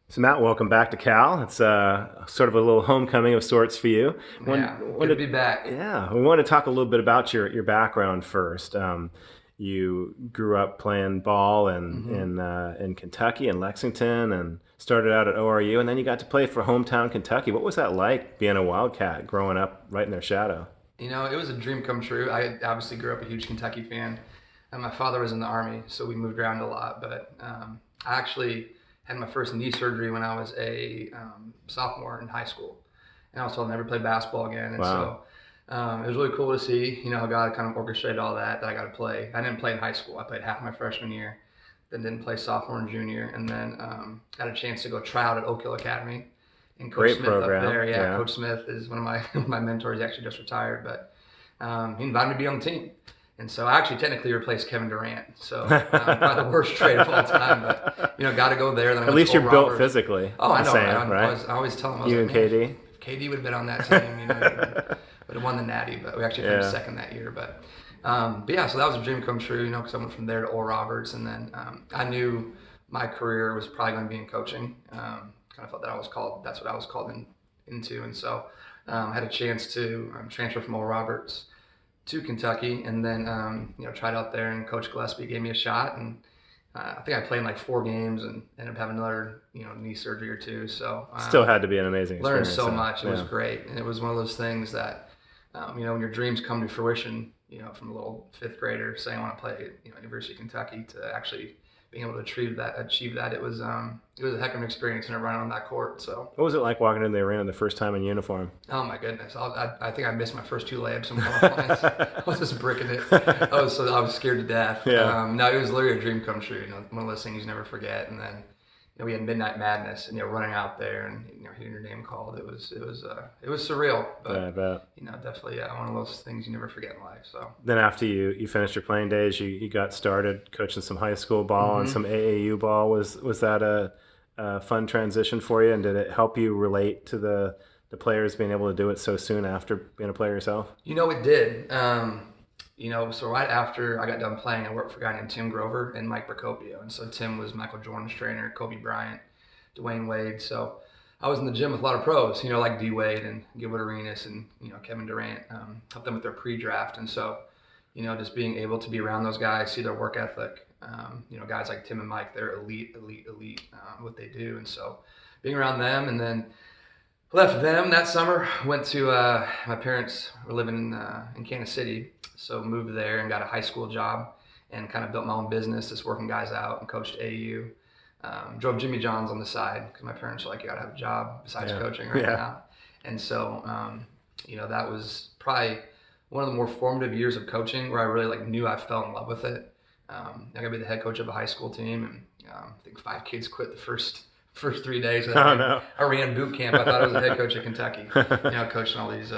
So Matt, welcome back to Cal. It's sort of a little homecoming of sorts for you. Yeah, good to be back. Yeah, we want to talk a little bit about your background first. You grew up playing ball hmm in Kentucky in Lexington, and started out at ORU, and then you got to play for hometown Kentucky. What was that like being a Wildcat, growing up right in their shadow? It was a dream come true. I obviously grew up a huge Kentucky fan, and my father was in the Army, so we moved around a lot. But I actually had my first knee surgery when I was a sophomore in high school, and I was told I never play basketball again. And Wow, so it was really cool to see, how God kind of orchestrated all that I got to play. I didn't play in high school. I played half my freshman year, then didn't play sophomore and junior, and then got a chance to go try out at Oak Hill Academy. And Coach great Smith up program. there, yeah, Yeah. Coach Smith is one of my one of my mentors. He actually just retired, but he invited me to be on the team. And so I actually technically replaced Kevin Durant. So probably the worst trade of all time. But got to go there. Then I At went to least Oral you're built Roberts. physically. Oh, I The know, right? same, right? I always tell him, I was You like, and man, KD. if KD would have been on that team, would have won the Natty. But we actually finished Yeah. second that year. But yeah, so that was a dream come true. Because I went from there to Oral Roberts, and then I knew my career was probably going to be in coaching. Kind of felt that I was called. That's what I was called into, and so I had a chance to transfer from Oral Roberts to Kentucky, and then tried out there, and Coach Gillespie gave me a shot, and I think I played in like 4 games and ended up having another knee surgery or two. So Still had to be an amazing learned experience, so though. much. It was Yeah. great, and it was one of those things that when your dreams come to fruition, from a little fifth grader saying I want to play at University of Kentucky to actually being able to achieve that, it was a heck of an experience and running on that court. So What was it like walking into the arena the first time in uniform? oh my goodness! I think I missed my first 2 layups in qualifying. I was just bricking it. I was scared to death. Yeah. No, it was literally a dream come true. One of those things you never forget. And then we had Midnight Madness, and running out there and hearing your name called. It was surreal, Yeah, I but bet. definitely one of those things you never forget in life. So. Then after you finished your playing days, you got started coaching some high school ball and hmm some AAU ball. Was that a fun transition for you? And did it help you relate to the players being able to do it so soon after being a player yourself? It did. So right after I got done playing, I worked for a guy named Tim Grover and Mike Procopio. And so Tim was Michael Jordan's trainer, Kobe Bryant, Dwayne Wade. So I was in the gym with a lot of pros, like D Wade and Gilbert Arenas and, Kevin Durant, helped them with their pre-draft. And so, just being able to be around those guys, see their work ethic, guys like Tim and Mike, they're elite, elite, elite, what they do. And so being around them, and then left them that summer. Went to my parents were living in Kansas City, so moved there and got a high school job, and kind of built my own business, just working guys out, and coached AU. Drove Jimmy John's on the side because my parents were like, "You gotta have a job besides Yeah. coaching right Yeah. now." And so, that was probably one of the more formative years of coaching where I really knew I fell in love with it. I got to be the head coach of a high school team, and I think 5 kids quit the first 3 days. Oh no. I ran boot camp. I thought I was the head coach of Kentucky. Coaching all these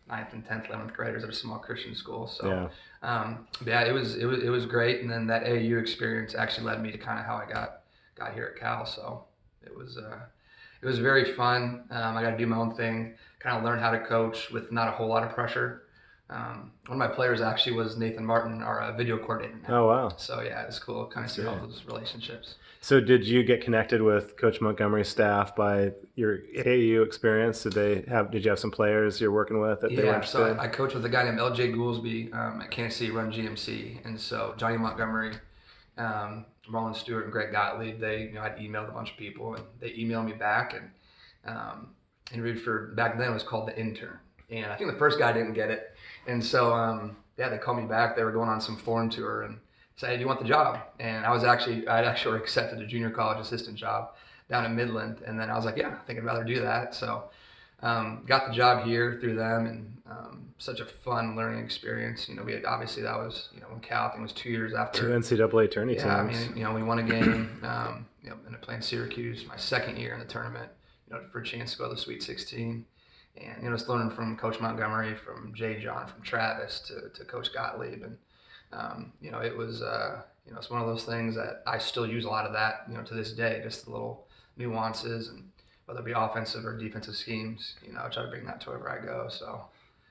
ninth and 10th, 11th graders at a small Christian school. So Yeah. yeah, it was great. And then that AU experience actually led me to kind of how I got here at Cal. So it was very fun. I got to do my own thing. Kind of learn how to coach with not a whole lot of pressure. One of my players actually was Nathan Martin, our video coordinator now. Oh wow. So yeah, it's cool to kind of see all Good. those relationships. So did you get connected with Coach Montgomery's staff by your AAU experience? Did you have some players you're working with that they were Yeah, so interested I in? coached with a guy named LJ Goolsby at Kansas City Run GMC, and so Johnny Montgomery, Marlon Stewart, and Greg Gottlieb. I'd emailed a bunch of people, and they emailed me back and interviewed for, back then it was called the intern, and I think the first guy didn't get it, and so yeah, they called me back. They were going on some foreign tour and said, "Hey, do you want the job?" And I'd actually accepted a junior college assistant job down in Midland, and then I was like, "Yeah, I think I'd rather do that." So got the job here through them, and such a fun learning experience. We had, obviously that was when Cal, I think it was 2 years Two after. NCAA tourney Yeah, I teams. mean we won a game. Ended up playing Syracuse my second year in the tournament. For a chance to go to the Sweet 16, and just learning from Coach Montgomery, from Jay John, from Travis to Coach Gottlieb, and it was it's one of those things that I still use a lot of that to this day, just the little nuances, and whether it be offensive or defensive schemes, I try to bring that to wherever I go. So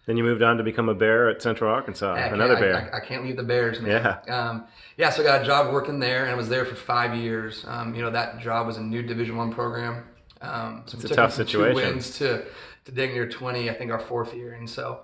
Then you moved on to become a Bear at Central Arkansas, another Bear. I can't leave the Bears, man. Yeah. Yeah, so I got a job working there, and I was there for 5 years. That job was a new Division I program. So It's a tough situation. 2 wins to dang near 20, I think our 4th year. And so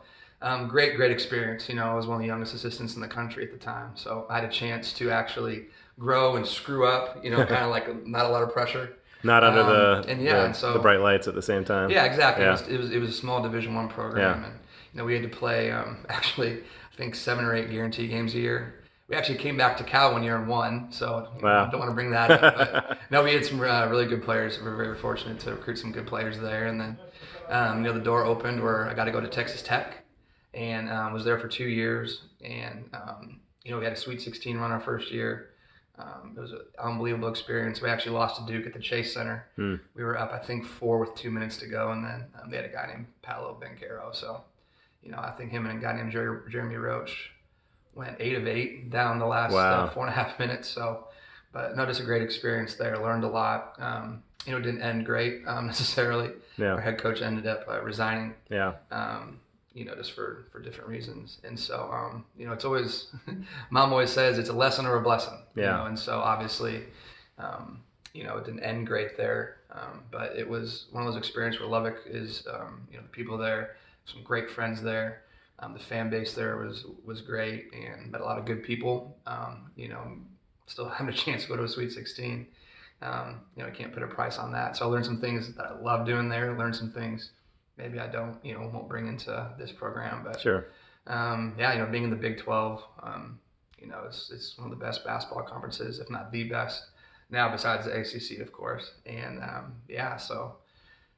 great experience. I was one of the youngest assistants in the country at the time. So I had a chance to actually grow and screw up, kind of like not a lot of pressure. Not under the bright lights at the same time. Yeah, exactly. Yeah. It was a small Division I program, and we had to play actually I think 7 or 8 guarantee games a year. We actually came back to Cal one year and won, so I don't want to bring that up. But no, we had some really good players. We were very fortunate to recruit some good players there, and then the door opened where I got to go to Texas Tech, and was there for 2 years, and we had a Sweet 16 run our first year. It was an unbelievable experience. We actually lost to Duke at the Chase Center. We were up, I think, 4 with 2 minutes to go, and then they had a guy named Paolo Bencaro. So, I think him and a guy named Jeremy Roach went 8 of 8 down the last 4.5 minutes. So, but no, just a great experience there. Learned a lot. It didn't end great necessarily. Yeah. Our head coach ended up resigning. Yeah. Just for different reasons. And so, it's always, Mom always says it's a lesson or a blessing. Yeah. And so obviously, it didn't end great there. But it was one of those experiences where Lubbock is, the people there, some great friends there. The fan base there was great and met a lot of good people. Still having a chance to go to a Sweet 16. I can't put a price on that. So I learned some things that I love doing there, learned some things maybe I don't, won't bring into this program, but sure. Being in the Big 12, it's one of the best basketball conferences, if not the best now, besides the ACC, of course. And so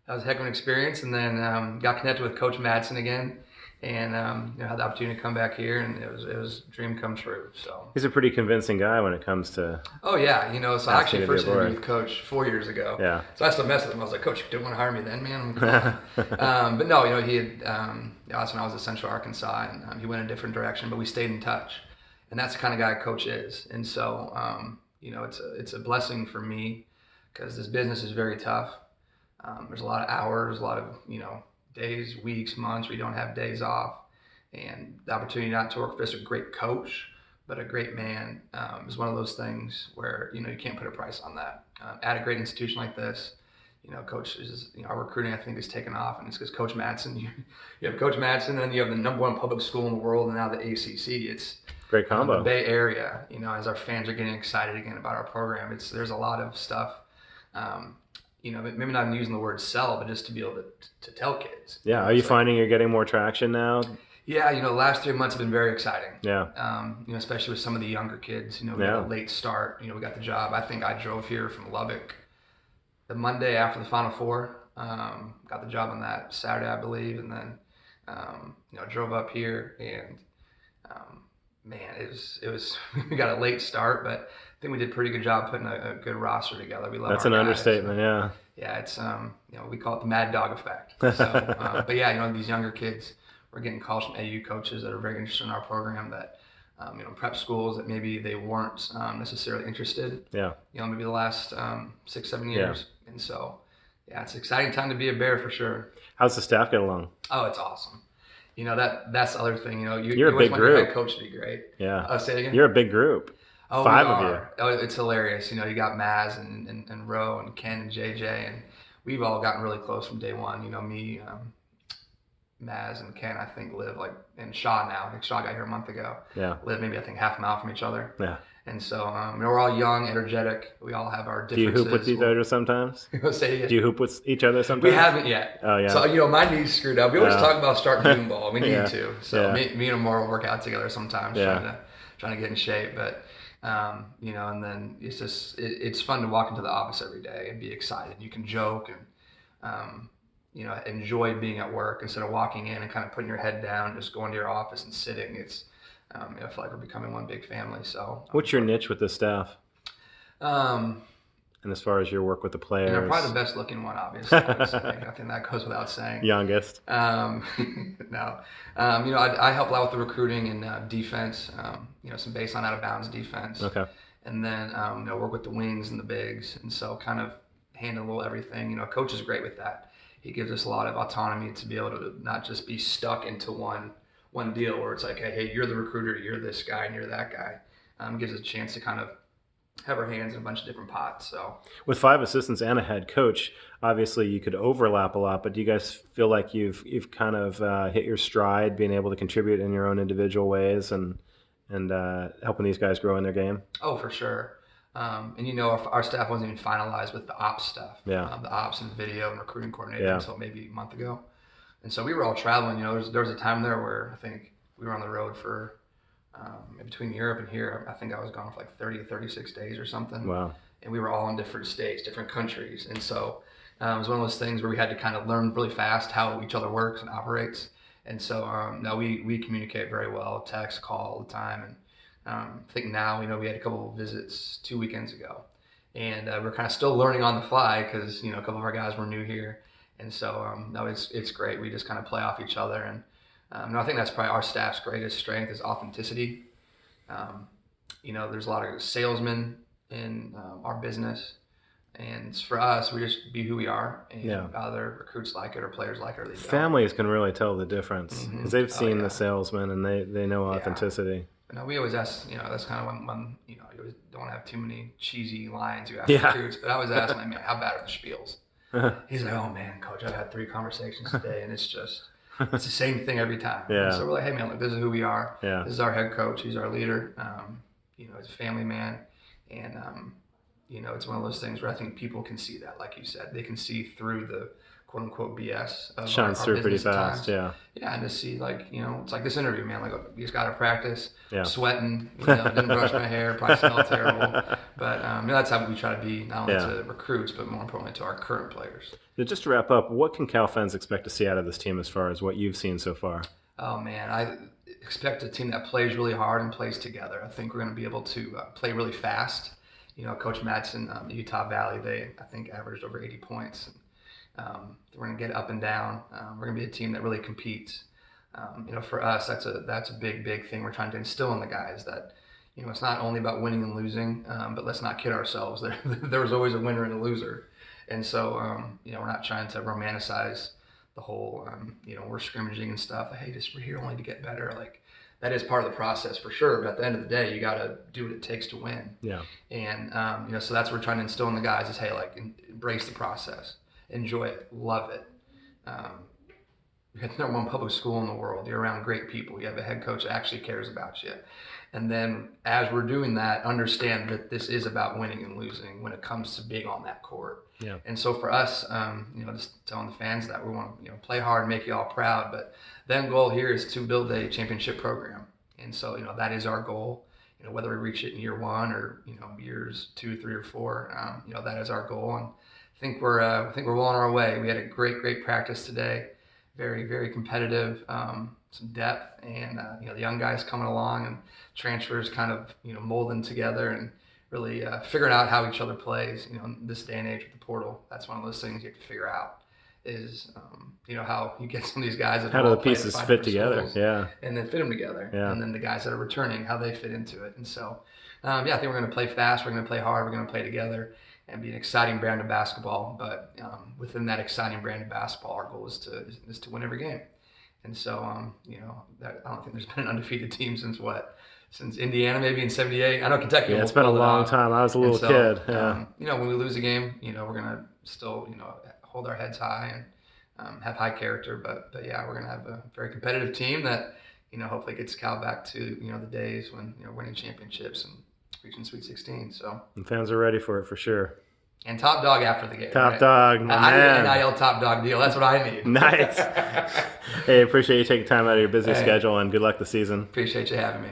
that was a heck of an experience. And then got connected with Coach Madsen again, and had the opportunity to come back here, and it was a dream come true. So he's a pretty convincing guy when it comes to. Oh yeah, so I actually first interviewed with Coach 4 years ago. Yeah. So I still messed with him. I was like, Coach, you didn't want to hire me then, man. But no, he had. That's when I was at Central Arkansas, and he went a different direction, but we stayed in touch, and that's the kind of guy Coach is. And so, it's a blessing for me because this business is very tough. There's a lot of hours, a lot of days, weeks, months, we don't have days off. And the opportunity not to work for just a great coach, but a great man is one of those things where, you can't put a price on that. At a great institution like this, Coach is, our recruiting, I think, has taken off. And it's because Coach Madsen, you have Coach Madsen, and then you have the #1 public school in the world, and now the ACC. It's great combo. The Bay Area, as our fans are getting excited again about our program, there's a lot of stuff. Maybe not using the word sell, but just to be able to tell kids. Yeah. Are you finding you're getting more traction now? Yeah. The last 3 months have been very exciting. Yeah. Especially with some of the younger kids. We got a late start. We got the job. I think I drove here from Lubbock the Monday after the Final Four. Got the job on that Saturday, I believe, and then drove up here, and man, it was we got a late start, but I think we did a pretty good job putting a good roster together. We love That's our an guys. understatement, yeah. Yeah, it's we call it the Mad Dog effect. So, but yeah, these younger kids, we're getting calls from AU coaches that are very interested in our program that prep schools that maybe they weren't necessarily interested. Yeah. Maybe the last 6-7 years, and so yeah, it's an exciting time to be a Bear for sure. How's the staff get along? Oh, it's awesome. That's the other thing. You're a big group. Your head coach to be great. Yeah. Say it again. You're a big group. Oh, 5 of you. Oh, it's hilarious. You got Maz and Ro and Ken and JJ, and we've all gotten really close from day one. Me, Maz and Ken, I think, live in Shaw now. I think Shaw got here a month ago. Yeah. Live maybe, I think, half a mile from each other. Yeah. And so we're all young, energetic. We all have our differences. Do you hoop with each other sometimes? Say it. Do you hoop with each other sometimes? We haven't yet. Oh, yeah. So, my knee's screwed up. We always talk about starting noon ball. We need to. So me and Amora will work out together sometimes, trying to get in shape. But, and then it's just, it's fun to walk into the office every day and be excited. You can joke and, enjoy being at work instead of walking in and kind of putting your head down, just going to your office and sitting. It's, I feel like we're becoming one big family. So, what's your niche with the staff? And as far as your work with the players, probably the best looking one, obviously. I think that goes without saying. Youngest. No, I help a lot with the recruiting and defense. Some baseline out of bounds defense. Okay. And then work with the wings and the bigs, and so kind of handle a little everything. Coach is great with that. he gives us a lot of autonomy to be able to not just be stuck into one deal where it's like, hey, you're the recruiter, you're this guy, and you're that guy. Gives us a chance to kind of have our hands in a bunch of different pots. So with 5 assistants and a head coach, obviously you could overlap a lot. But do you guys feel like you've kind of hit your stride, being able to contribute in your own individual ways and helping these guys grow in their game? Oh, for sure. And our staff wasn't even finalized with the ops stuff. Yeah. The ops and video and recruiting coordinator Yeah. until maybe a month ago. And so we were all traveling. There was a time there where I think we were on the road for between Europe and here. I think I was gone for like 30 to 36 days or something. Wow. And we were all in different states, different countries. And so it was one of those things where we had to kind of learn really fast how each other works and operates. And so now we communicate very well, text, call all the time. And I think now, we had a couple of visits 2 weekends ago. And we're kind of still learning on the fly because, a couple of our guys were new here. And so, no, it's great. We just kind of play off each other. And I think that's probably our staff's greatest strength is authenticity. There's a lot of salesmen in our business. And for us, we just be who we are. And either recruits like it or players like it or they don't. Families can really tell the difference because they've seen the salesman and they know authenticity. We always ask, that's kind of when you always don't want to have too many cheesy lines you ask recruits. But I always ask my man, how bad are the spiels? He's like, oh man, coach, I've had 3 conversations today, and it's the same thing every time. Yeah. And so we're like, hey man, look, this is who we are. Yeah. This is our head coach. He's our leader. He's a family man, and it's one of those things where I think people can see that, like you said, they can see through the quote unquote BS of shines through pretty fast. Yeah. Yeah, and to see it's like this interview, man. Like you just got to practice. Yeah. Sweating. Didn't brush my hair. Probably smelled terrible. But that's how we try to be not only to recruits, but more importantly to our current players. So just to wrap up, what can Cal fans expect to see out of this team as far as what you've seen so far? Oh man, I expect a team that plays really hard and plays together. I think we're going to be able to play really fast. Coach Matt Utah Valley, they I think averaged over 80 points. We're going to get up and down. We're going to be a team that really competes. For us, that's a big thing we're trying to instill in the guys that, it's not only about winning and losing, but let's not kid ourselves. There was always a winner and a loser. And so, we're not trying to romanticize the whole, we're scrimmaging and stuff. Hey, we're here only to get better. Like that is part of the process for sure. But at the end of the day, you got to do what it takes to win. Yeah. And, so that's what we're trying to instill in the guys is, hey, embrace the process. Enjoy it, love it. You're at the #1 public school in the world. You're around great people. You have a head coach that actually cares about you. And then as we're doing that, understand that this is about winning and losing when it comes to being on that court. Yeah. And so for us, just telling the fans that we want to, play hard, make you all proud. But the end goal here is to build a championship program. And so, that is our goal. Whether we reach it in year 1 or, years 2, 3, or 4, that is our goal. And I think we're well on our way. We had a great practice today. Very, very competitive, some depth, and the young guys coming along and transfers kind of molding together and really figuring out how each other plays. In this day and age with the portal, that's one of those things you have to figure out. Is how you get some of these guys that how do the pieces fit together? Yeah, and then fit them together. Yeah. And then the guys that are returning, how they fit into it. And so, I think we're going to play fast. We're going to play hard. We're going to play together. And be an exciting brand of basketball, but within that exciting brand of basketball, our goal is to win every game. And so, that I don't think there's been an undefeated team since Indiana, maybe in '78. I know Kentucky. Yeah, it's been a long time. I was a little kid. Yeah. When we lose a game, we're gonna still, hold our heads high and have high character. But yeah, we're gonna have a very competitive team that, hopefully gets Cal back to the days when winning championships and reaching Sweet 16. So and fans are ready for it for sure. And top dog after the game. Top dog, my I man. need an NIL top dog deal. That's what I need. Nice. Hey, appreciate you taking time out of your busy schedule, and good luck this season. Appreciate you having me.